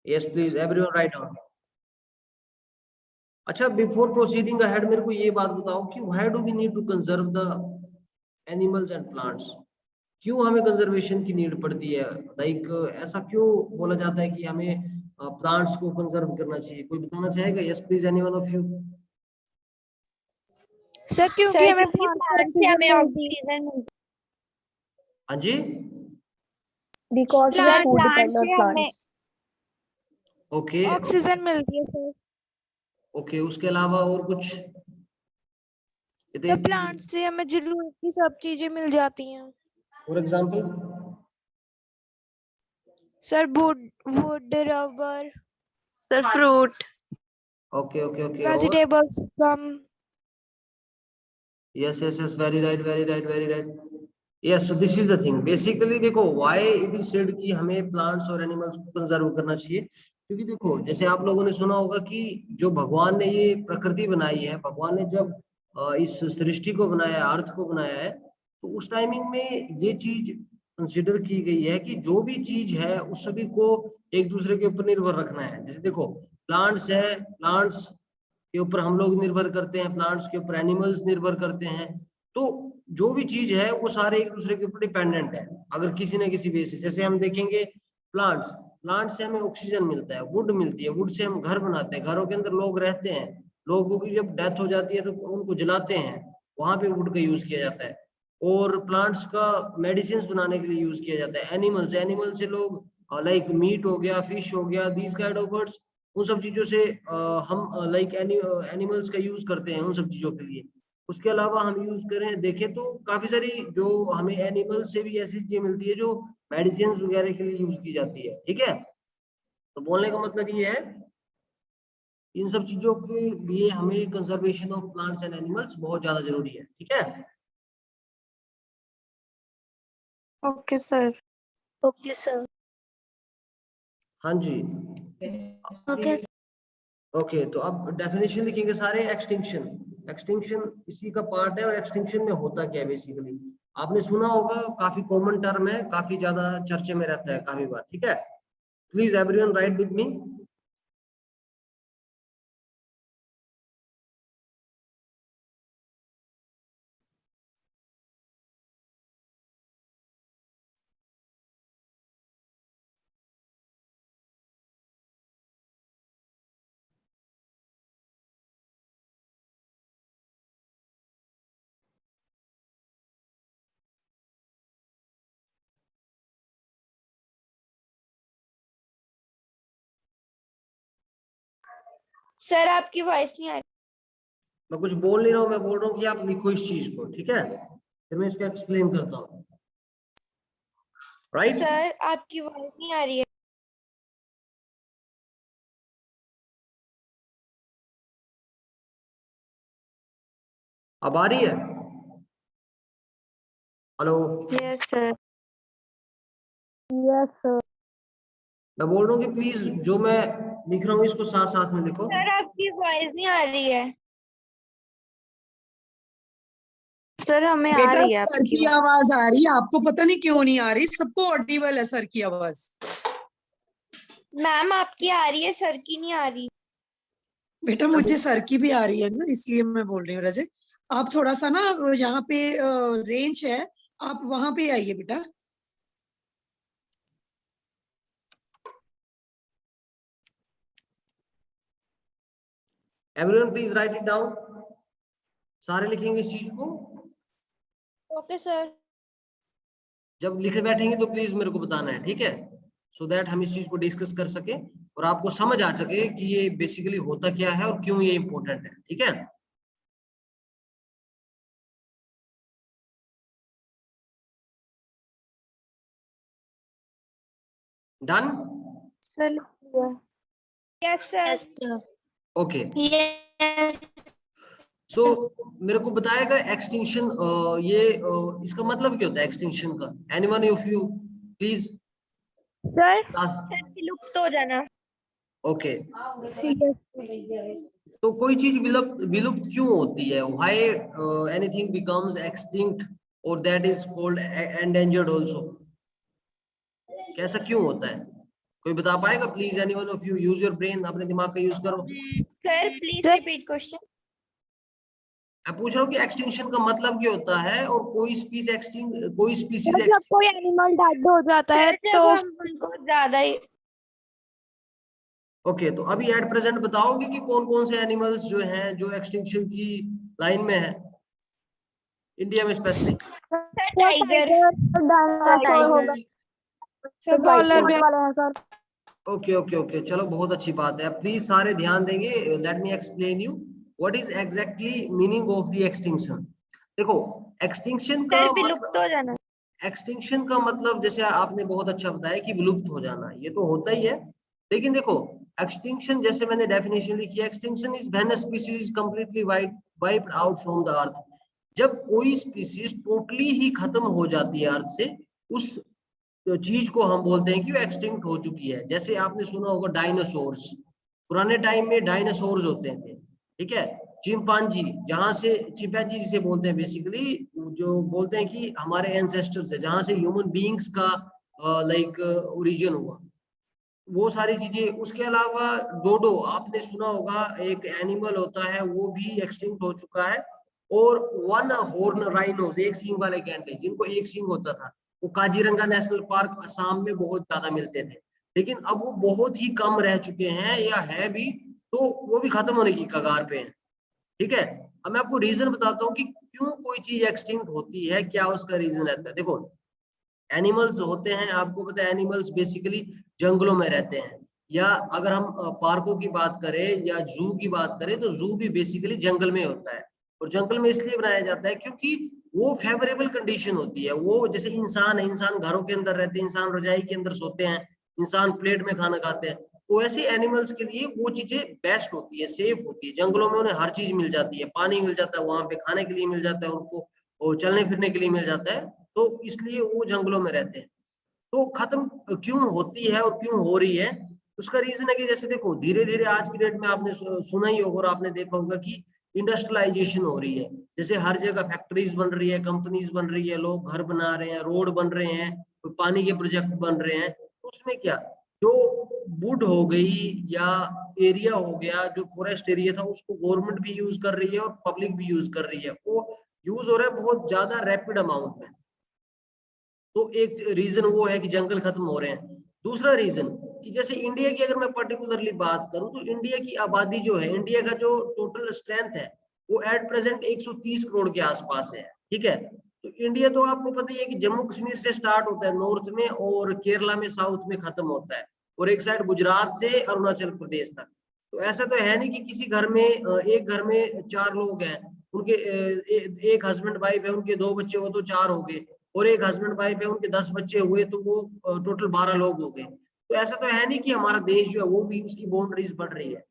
Yes, please, everyone write down. अच्छा, before proceeding ahead मेरे को ये बात बताओ कि why do we need to conserve the animals and plants? क्यों हमें कंजर्वेशन की नीड पड़ती है? लाइक ऐसा क्यों बोला जाता है कि हमें प्लांट्स को कंजर्व करना चाहिए? कोई बताना चाहेगा? Yes please, anyone of you. Sir क्योंकि हमें प्लांट से हमें ऑक्सीजन मिलती है। हाँ जी, Because we are food plant dependent से हमें plants. ओके ऑक्सीजन मिलती है सर। ओके, उसके अलावा और कुछ? सर प्लांट से हमें जरूरत की सब चीजें मिल जाती हैं। For example? Sir would, rubber, sir fruit, okay okay okay, और? Vegetables, gum. yes yes yes, very right very right very right. yes, so this is the thing basically. देखो why it is said कि हमें plants और animals को conserve करना चाहिए, क्योंकि देखो जैसे आप लोगों ने सुना होगा कि जो भगवान ने ये प्रकृति बनाई है, भगवान ने जब इस सृष्टि को बनाया है, अर्थ को बनाया है, तो उस टाइमिंग में ये चीज कंसिडर की गई है कि जो भी चीज है उस सभी को एक दूसरे के ऊपर निर्भर रखना है। जैसे देखो प्लांट्स है, प्लांट्स के ऊपर हम लोग निर्भर करते हैं, प्लांट्स के ऊपर एनिमल्स निर्भर करते हैं। तो जो भी चीज है वो सारे एक दूसरे के ऊपर डिपेंडेंट है। अगर किसी न किसी बेस से, जैसे हम देखेंगे प्लांट्स, प्लांट से हमें ऑक्सीजन मिलता है, वुड मिलती है, वुड से हम घर बनाते हैं, घरों के अंदर लोग रहते हैं, लोगों की जब डेथ हो जाती है तो उनको जलाते हैं, वहां पे वुड का यूज किया जाता है। और प्लांट्स का मेडिसिन बनाने के लिए यूज किया जाता है। एनिमल्स, एनिमल से लोग लाइक मीट हो गया, फिश हो गया, दीज काइंड ऑफ बर्ड्स, उन सब चीजों से हम लाइक एनिमल्स का यूज करते हैं उन सब चीजों के लिए। उसके अलावा हम यूज करें देखें तो काफी सारी जो हमें एनिमल से भी ऐसी चीजें मिलती है जो मेडिसिन वगैरह के लिए यूज की जाती है। ठीक है, तो बोलने का मतलब ये है इन सब चीजों के लिए हमें conservation of plants and animals बहुत ज्यादा जरूरी है। ठीक है, ओके सर। Okay, sir. हाँ जी, Okay. ओके। तो अब डेफिनेशन लिखेंगे सारे। एक्सटिंक्शन, एक्सटिंक्शन इसी का पार्ट है। और एक्सटिंक्शन में होता क्या है बेसिकली, आपने सुना होगा, काफी कॉमन टर्म है, काफी ज्यादा चर्चे में रहता है काफी बार। ठीक है, please everyone right with me. Sir आपकी वॉइस नहीं आ रही। मैं कुछ बोल नहीं रहा हूँ, मैं बोल रहा हूँ कि आप लिखो इस चीज को। ठीक है, फिर मैं इसको एक्सप्लेन करता हूँ। राइट, सर आपकी वॉइस नहीं आ रही है। अब आ रही है? Hello, yes sir. Yes, sir. मैं बोल रहा हूँ कि प्लीज जो मैं लिख रहा हूँ इसको साथ साथ में लिखो। सर आपकी वॉइस नहीं आ रही है। सर हमें आ बेटा रही है सर आपकी की आवाज आ रही है, आपको पता नहीं क्यों नहीं आ रही। सबको ऑडिबल है सर की आवाज। मैम आपकी आ रही है, सर की नहीं आ रही। बेटा मुझे सर की भी आ रही है ना, इसलिए मैं बोल रही हूँ। रजत आप थोड़ा सा ना यहाँ पे रेंज है, आप वहां पे आइए बेटा। Everyone please right it down. सारे लिखेंगे इस चीज को। Okay sir. जब लिखे बैठेंगे तो प्लीज मेरे को बताना है। ठीक है, सो दैट हम इस चीज को डिस्कस कर सके और आपको समझ आ सके कि ये बेसिकली होता क्या है और क्यों ये इंपॉर्टेंट है। ठीक है, done? Sir. Yes sir. Yes, sir. Okay, Yes. सो मेरे को बताएगा एक्सटिंक्शन, ये इसका मतलब क्या होता है एक्सटिंक्शन का? Anyone of you please. Sir विलुप्त हो जाना। ओके, तो कोई चीज विलुप्त विलुप्त क्यों होती है? व्हाई एनीथिंग बिकम्स एक्सटिंक्ट और that is called endangered also? कैसा क्यों होता है? कोई बता पाएगा please? Anyone of you use your brain, अपने दिमाग का यूज करो। Sir please Sir. Repeat question. मैं पूछ रहा हूँ कि एक्सटिंक्शन का मतलब क्या होता है, और कोई स्पीसीज जब कोई एनिमल डेड हो जाता है तो उनको ज्यादा ही ओके, तो अभी एट प्रेजेंट बताओगे कि कौन कौन से एनिमल्स जो हैं जो एक्सटिंक्शन की लाइन में है इंडिया में स्पेसिफिक? टाइगर डायनासोर होगा सर पॉलर बेयर। वाले हैं सर। ओके ओके ओके, चलो बहुत अच्छी बात है। प्लीज सारे ध्यान देंगे। Let me explain you what is exactly meaning of the extinction. देखो, एक्सटिंक्शन का सर विलुप्त हो जाना। एक्सटिंक्शन का मतलब जैसे आपने बहुत अच्छा बताया कि विलुप्त हो जाना, ये तो होता ही है। लेकिन देखो, एक्सटिंक्शन जैसे मैंने डेफिनेशन लिखी है, extinction is when a species is completely wiped out from the earth. जब कोई स्पीशीज टोटली ही खत्म हो जाती है अर्थ से, उस चीज को हम बोलते हैं कि वो एक्सटिंक्ट हो चुकी है। जैसे आपने सुना होगा डायनासोर्स, पुराने टाइम में डायनासोर्स होते थे, ठीक है। चिंपांजी, जहां से चिंपैंजी जिसे बोलते हैं, बेसिकली जो बोलते हैं कि हमारे एंसेस्टर्स है, जहां से ह्यूमन बीइंग्स का लाइक ओरिजिन हुआ, वो सारी चीजें। उसके अलावा डोडो, आपने सुना होगा, एक एनिमल होता है, वो भी एक्सटिंक्ट हो चुका है। और वन हॉर्न राइनोस, एक सींग वाले गैंडे, जिनको एक सींग होता था, वो काजीरंगा नेशनल पार्क असम में बहुत ज्यादा मिलते थे। लेकिन अब वो बहुत ही कम रह चुके हैं, या है भी तो वो भी खत्म होने की कगार पे है, ठीक है। अब मैं आपको रीजन बताता हूँ कि क्यों कोई चीज एक्सटिंक्ट होती है, क्या उसका रीजन रहता है। देखो, एनिमल्स होते हैं, आपको पता है एनिमल्स बेसिकली जंगलों में रहते हैं, या अगर हम पार्कों की बात करें या जू की बात करें, तो जू भी बेसिकली जंगल में होता है। और जंगल में इसलिए बनाया जाता है क्योंकि वो फेवरेबल कंडीशन होती है। वो जैसे इंसान है, इंसान घरों के अंदर रहते हैं, इंसान रजाई के अंदर सोते हैं, इंसान प्लेट में खाना खाते हैं, तो ऐसे एनिमल्स के लिए वो चीजें बेस्ट होती है, सेफ होती है। जंगलों में उन्हें हर चीज मिल जाती है, पानी मिल जाता है, वहां पे खाने के लिए मिल जाता है उनको, और चलने फिरने के लिए मिल जाता है, तो इसलिए वो जंगलों में रहते हैं। तो खत्म क्यों होती है और क्यों हो रही है, उसका रीजन है कि जैसे देखो, धीरे धीरे आज की डेट में आपने सुना ही होगा और आपने देखा होगा कि इंडस्ट्रियलाइजेशन हो रही है। जैसे हर जगह फैक्ट्रीज बन रही है, कंपनीज बन रही है, लोग घर बना रहे हैं, रोड बन रहे हैं, कोई पानी के प्रोजेक्ट बन रहे हैं। तो उसमें क्या, जो वुड हो गई या एरिया हो गया, जो फॉरेस्ट एरिया था, उसको गवर्नमेंट भी यूज कर रही है और पब्लिक भी यूज कर रही है। वो यूज हो रहा है बहुत ज्यादा रैपिड अमाउंट में। तो एक रीजन वो है कि जंगल खत्म हो रहे हैं। दूसरा रीजन कि जैसे इंडिया की अगर मैं पर्टिकुलरली बात करूं, तो इंडिया की आबादी जो है, इंडिया का जो टोटल स्ट्रेंथ है, वो एट प्रेजेंट 130 करोड़ के आसपास है, ठीक है। तो इंडिया तो आपको पता ही है कि जम्मू कश्मीर से स्टार्ट होता है नॉर्थ में, और केरला में साउथ में खत्म होता है, और एक साइड गुजरात से अरुणाचल प्रदेश तक। तो ऐसा तो है नहीं कि किसी घर में एक घर में 4 लोग हैं, उनके एक हस्बैंड वाइफ है, उनके 2 बच्चे हो तो 4 हो गए, और एक हस्बैंड वाइफ है, उनके 10 बच्चे हुए तो वो टोटल 12 लोग हो गए। तो ऐसा तो है नहीं कि हमारा देश जो है वो भी उसकी बाउंड्रीज बढ़ रही है।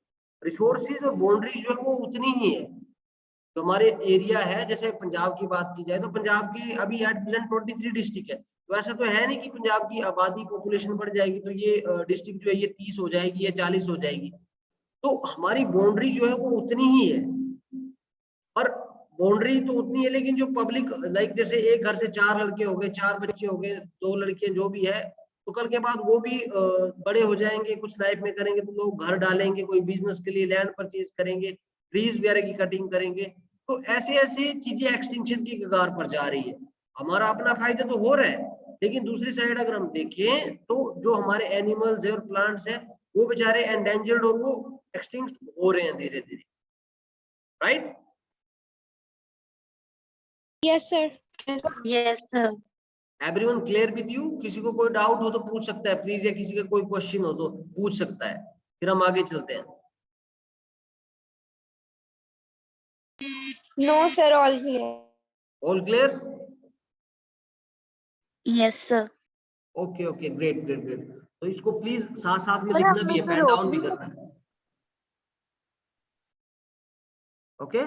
रिसोर्सेज और बाउंड्रीज जो है वो उतनी ही है। तो हमारे एरिया है, जैसे पंजाब की बात की जाए, तो पंजाब की अभी एट प्रेजेंट 23 डिस्ट्रिक्ट है। तो ऐसा तो है नहीं कि पंजाब की आबादी पॉपुलेशन बढ़ जाएगी तो ये डिस्ट्रिक्ट जो है ये 30 हो जाएगी या 40 हो जाएगी। तो हमारी बाउंड्री जो है वो उतनी ही है। और बाउंड्री तो उतनी है, लेकिन जो पब्लिक लाइक जैसे एक घर से 4 लड़के हो गए, 4 बच्चे हो गए, 2 लड़कियां, जो भी है, तो कल के बाद वो भी बड़े हो जाएंगे, कुछ लाइफ में करेंगे, तो लोग घर डालेंगे, कोई बिजनेस के लिए लैंड परचेज करेंगे, ट्रीज वगैरह की कटिंग करेंगे। तो ऐसे ऐसे चीजें एक्सटिंक्शन की कगार पर जा रही है। हमारा अपना फायदा तो हो रहा है, लेकिन दूसरी साइड अगर हम देखें तो जो हमारे एनिमल्स है और प्लांट्स है, वो बेचारे एंडेंजर्ड और वो एक्सटिंक्ट हो रहे हैं धीरे धीरे, right? Yes sir. Yes sir. Everyone clear with you? किसी को कोई डाउट हो तो पूछ सकता है प्लीज, या किसी का कोई क्वेश्चन हो तो पूछ सकता है, फिर हम आगे चलते हैं। No sir, all clear. All clear? Yes sir. Okay okay, great great great. तो इसको प्लीज साथ साथ में लिखना भी है, पेन डाउन भी करना है, okay?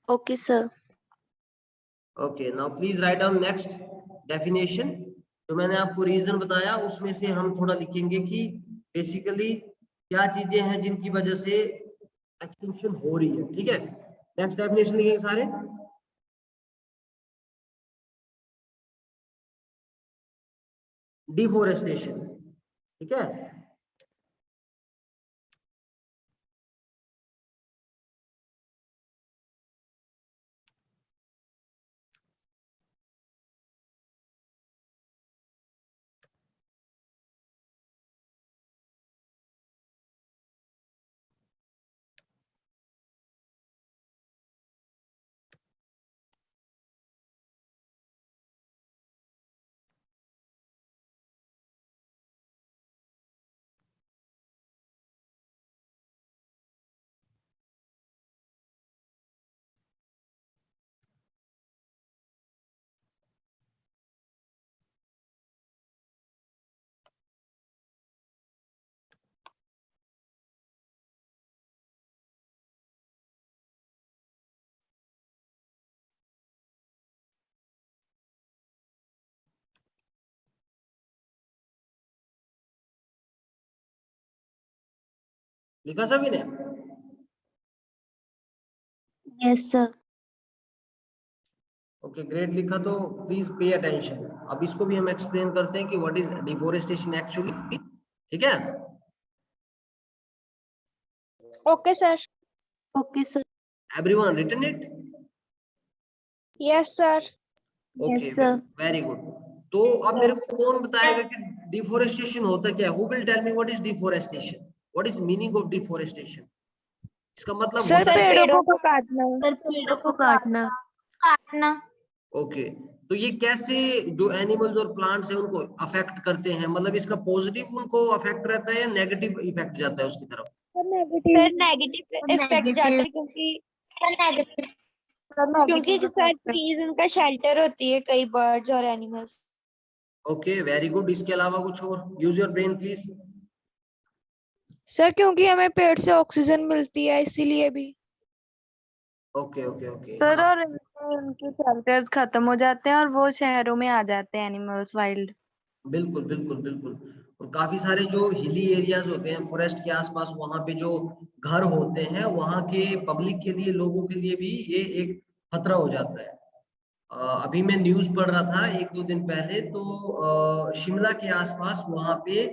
Okay sir. Okay, now please write down next definition. तो मैंने आपको रीजन बताया, उसमें से हम थोड़ा लिखेंगे कि बेसिकली क्या चीजें हैं जिनकी वजह से एक्सटिंक्शन हो रही है, ठीक है। नेक्स्ट डेफिनेशन लिखेंगे सारे। डिफोरेस्टेशन, ठीक है। लिखा सभी ने? Yes sir. ओके ग्रेट, लिखा तो प्लीज पे अटेंशन। अब इसको भी हम एक्सप्लेन करते हैं कि व्हाट इज डिफोरेस्टेशन एक्चुअली, ठीक है। Okay, sir. Okay sir. Everyone written it? Yes, sir. Okay yes sir. Very good. तो अब मेरे को कौन बताएगा कि डिफोरेस्टेशन होता क्या है? Who will tell me what is deforestation, what is meaning of deforestation? इसका मतलब Sir, होता है पेड़ों को काटना। सर पेड़ों को काटना। काटना। ओके। तो ये कैसे जो एनिमल्स और प्लांट्स है उनको अफेक्ट करते हैं, मतलब इसका पॉजिटिव उनको अफेक्ट रहता है या नेगेटिव इफेक्ट जाता है उसकी तरफ? सर नेगेटिव इफेक्ट जाता है क्योंकि सर ट्रीज उनका शेल्टर होती है कई बर्ड्स और एनिमल्स। Okay very good. इसके अलावा कुछ और? Use your brain please. Sir क्योंकि हमें पेड़ से ऑक्सीजन मिलती है इसीलिए भी। Okay okay okay. सर और उनके शेल्टर्स खत्म हो जाते हैं और वो शहरों में आ जाते हैं एनिमल्स वाइल्ड। बिल्कुल बिल्कुल बिल्कुल। और काफी सारे जो हिली एरियाज होते हैं फॉरेस्ट के आसपास, वहां पे जो घर होते हैं वहां के पब्लिक के लिए, लोगों के लिए भी ये एक खतरा हो जाता है। अभी मैं न्यूज पढ़ रहा था एक दो दिन पहले, तो शिमला के आसपास वहां पे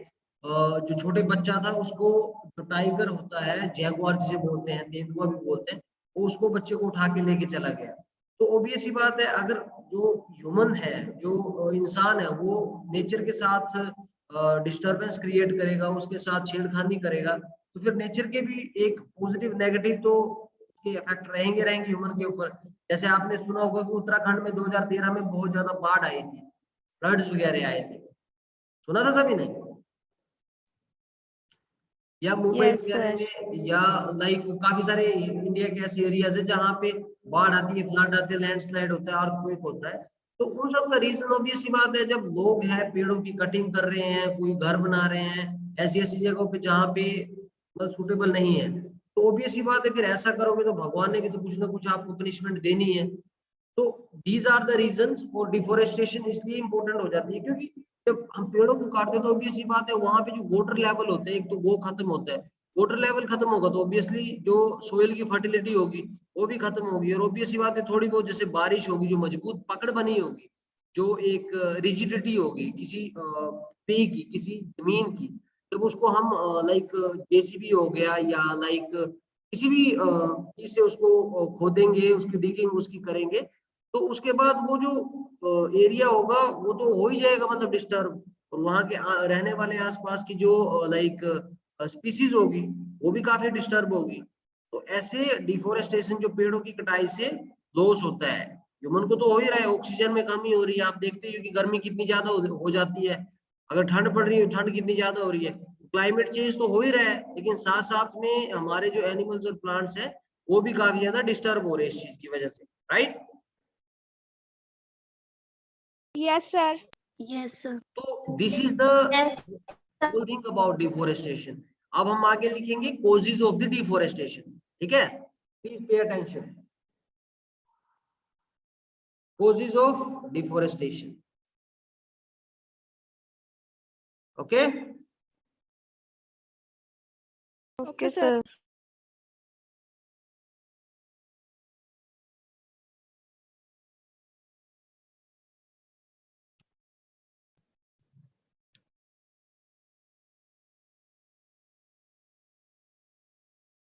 जो छोटे बच्चा था उसको, जो टाइगर होता है, जैगुआर जिसे बोलते हैं, तेंदुआ भी बोलते हैं, वो उसको बच्चे को उठा के लेके चला गया। तो ऑब्वियस ही बात है, अगर जो ह्यूमन है, जो इंसान है, वो नेचर के साथ डिस्टरबेंस क्रिएट करेगा, उसके साथ छेड़खानी करेगा, तो फिर नेचर के भी एक पॉजिटिव नेगेटिव तो उसके इफेक्ट रहेंगे रहेंगे ह्यूमन के ऊपर। जैसे आपने सुना होगा कि उत्तराखंड में 2013 में बहुत ज्यादा बाढ़ आई थी, फ्लड्स वगैरह आए थे, सुना था सभी ने? या मुंबई यस वगैरह सर। में, या लाइक काफी सारे इंडिया के ऐसे एरियाज है जहाँ पे बाढ़ आती है, फ्लड आते हैं, लैंडस्लाइड होता है, अर्थक्वेक होता है। तो उन सब का रीजन ऑब्वियस सी बात है, जब लोग हैं पेड़ों की कटिंग कर रहे हैं, कोई घर बना रहे हैं ऐसी ऐसी जगहों पे जहाँ पे मतलब सुटेबल नहीं है, तो ऑब्वियस सी बात है फिर ऐसा करोगे तो भगवान ने भी तो कुछ ना कुछ आपको पनिशमेंट देनी है। तो these are the reasons for deforestation इसलिए इंपॉर्टेंट हो जाती है क्योंकि जब हम पेड़ों को काटते हैं तो ऑब्वियसली बात है वहां पे जो वाटर लेवल होते हैं एक तो वो खत्म होता है। वाटर लेवल खत्म होगा तो ऑब्वियसली जो सोइल की फर्टिलिटी होगी वो भी खत्म होगी, और ऑब्वियसली बात है थोड़ी बहुत जैसे बारिश होगी, जो मजबूत पकड़ बनी होगी, जो एक रिजिडिटी होगी किसी ट्री की, किसी जमीन की, जब उसको हम लाइक जेसीबी हो गया या लाइक किसी भी चीज से उसको खोदेंगे, उसकी डिगिंग उसकी करेंगे, तो उसके बाद वो जो एरिया होगा वो तो हो ही जाएगा मतलब डिस्टर्ब, और वहां के रहने वाले आसपास की जो लाइक स्पीसीज होगी वो भी काफी डिस्टर्ब होगी। तो ऐसे डिफोरेस्टेशन, जो पेड़ों की कटाई से लॉस होता है, ह्यूमन को तो हो ही रहा है, ऑक्सीजन में कमी हो रही है, आप देखते हो कि गर्मी कितनी ज्यादा हो जाती है, अगर ठंड पड़ रही है ठंड कितनी ज्यादा हो रही है, क्लाइमेट चेंज तो हो ही रहा है, लेकिन साथ साथ में हमारे जो एनिमल्स और प्लांट्स हैं वो भी काफी ज्यादा डिस्टर्ब हो रहे हैं इस चीज की वजह से, right? Yes sir. Yes sir. तो this is the whole thing about deforestation. अब हम आगे लिखेंगे कॉजेज ऑफ द डिफोरेस्टेशन, ठीक है? Please pay attention. Causes of deforestation, okay? Okay sir.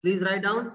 Please write down.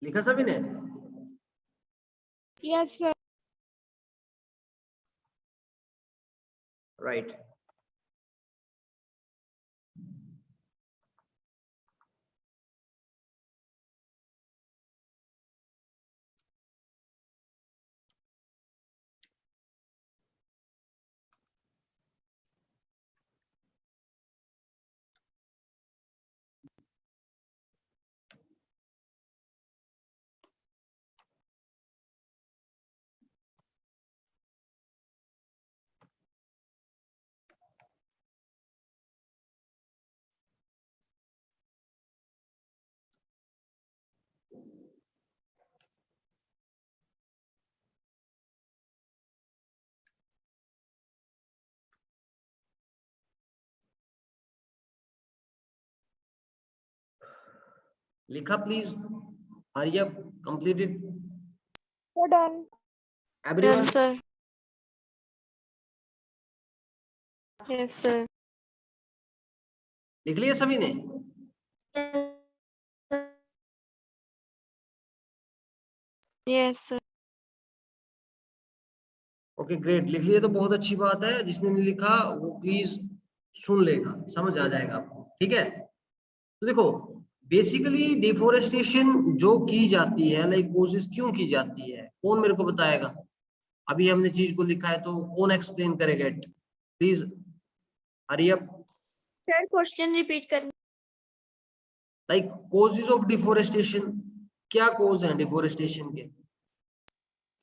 लिखा सभी ने? Yes sir. राइट। लिखा please, hurry up, completed sir done. Everyone? Done, sir. Yes, sir. लिख लिया सभी ने? Yes, sir. ओके ग्रेट, लिख लिया तो बहुत अच्छी बात है। जिसने नहीं लिखा वो प्लीज सुन लेगा, समझ आ जाएगा आपको, ठीक है? तो देखो बेसिकली डिफोरेस्टेशन जो की जाती है, लाइक कोशिश क्यों की जाती है, कौन मेरे को बताएगा? अभी हमने चीज को लिखा है तो कौन एक्सप्लेन करेगा it? Please hurry up. Sir question repeat करना। लाइक कॉजेज ऑफ डिफोरेस्टेशन, क्या कॉज है डिफोरेस्टेशन के?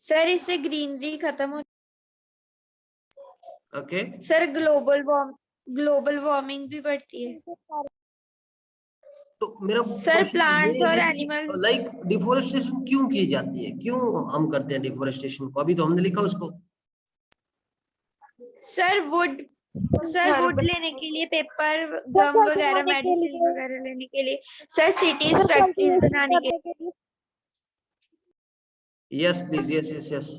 सर इससे ग्रीनरी खत्म हो। ओके सर ग्लोबल वार्मिंग भी बढ़ती है। तो मेरा सर प्लांट्स और एनिमल। लाइक डिफोरेस्टेशन क्यों की जाती है, क्यों हम करते हैं डिफोरेस्टेशन को? अभी तो हमने लिखा उसको। सर वुड लेने के लिए, पेपर गम वगैरह, मेडिसिन वगैरह लेने के लिए। सर सिटीज फैक्ट्रीज बनाने के लिए। Yes please, yes yes yes.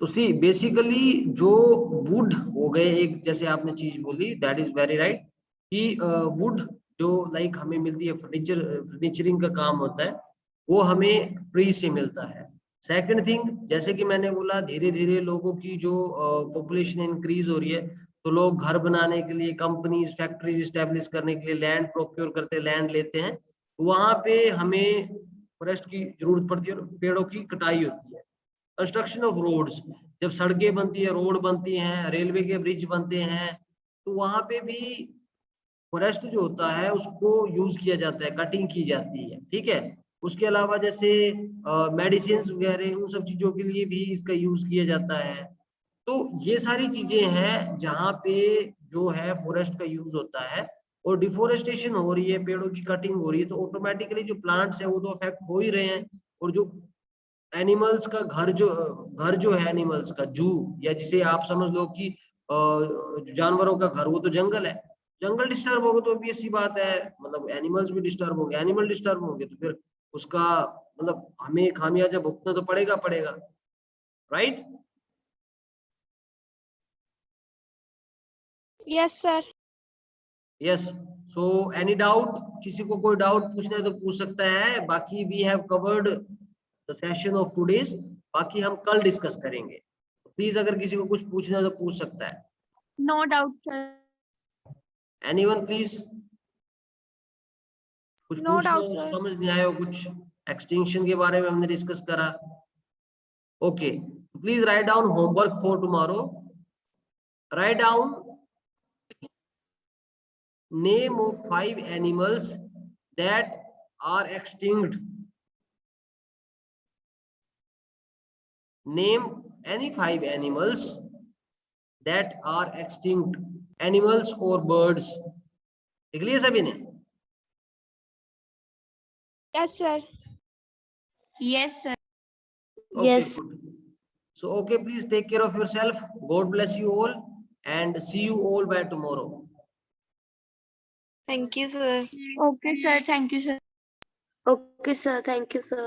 तो सी बेसिकली जो वुड हो गए, एक जैसे आपने चीज बोली, दैट इज वेरी राइट कि वुड जो लाइक हमें मिलती है, फर्नीचरिंग का काम होता है, वो हमें ट्री से मिलता है। सेकंड थिंग, जैसे कि मैंने बोला, धीरे धीरे लोगों की जो पॉपुलेशन इंक्रीज हो रही है, तो लोग घर बनाने के लिए, कंपनीज फैक्ट्रीज स्टैब्लिश करने के लिए लैंड प्रोक्योर करते, लैंड लेते हैं। वहां पे हमें फॉरेस्ट की जरूरत पड़ती है और पेड़ों की कटाई होती है। कंस्ट्रक्शन ऑफ रोड्स, जब सड़कें बनती है, रोड बनती हैं, रेलवे के ब्रिज बनते हैं, तो वहां पे भी फॉरेस्ट जो होता है उसको यूज किया जाता है, कटिंग की जाती है, ठीक है। उसके अलावा जैसे मेडिसिन वगैरह उन सब चीजों के लिए भी इसका यूज किया जाता है। तो ये सारी चीजें हैं जहाँ पे जो है फॉरेस्ट का यूज होता है, और डिफोरेस्टेशन हो रही है, पेड़ों की कटिंग हो रही है, तो ऑटोमेटिकली जो प्लांट्स है वो तो अफेक्ट हो ही रहे हैं। और जो एनिमल्स का घर जो है एनिमल्स का जू, या जिसे आप समझ लो कि जानवरों का घर, वो तो जंगल है। जंगल डिस्टर्ब होगा तो obvious सी बात है, मतलब एनिमल्स भी डिस्टर्ब होंगे, एनिमल डिस्टर्ब होंगे तो फिर उसका मतलब हमें खामियाजा भुगतना तो पड़ेगा, right. Yes sir. Yes, so any doubt, किसी को कोई डाउट पूछना है तो पूछ सकता है। बाकी we have covered the session of today's, बाकी हम कल डिस्कस करेंगे। प्लीज अगर किसी को कुछ पूछना है तो पूछ सकता है। No doubt sir. Anyone please, कुछ No पूछना doubt, हो, sir. समझ नहीं आया हो कुछ, एक्सटिंक्शन के बारे में हमने डिस्कस करा। Okay, please write down homework for tomorrow. Write down name of 5 animals that are extinct. Name any 5 animals that are extinct, animals or birds. लिख लिया सभी ने? Yes sir. Yes sir. Okay, Yes. good. So okay, please take care of yourself. God bless you all and see you all by tomorrow. Thank you, sir. Okay sir. Thank you sir. Okay, sir. Thank you, sir.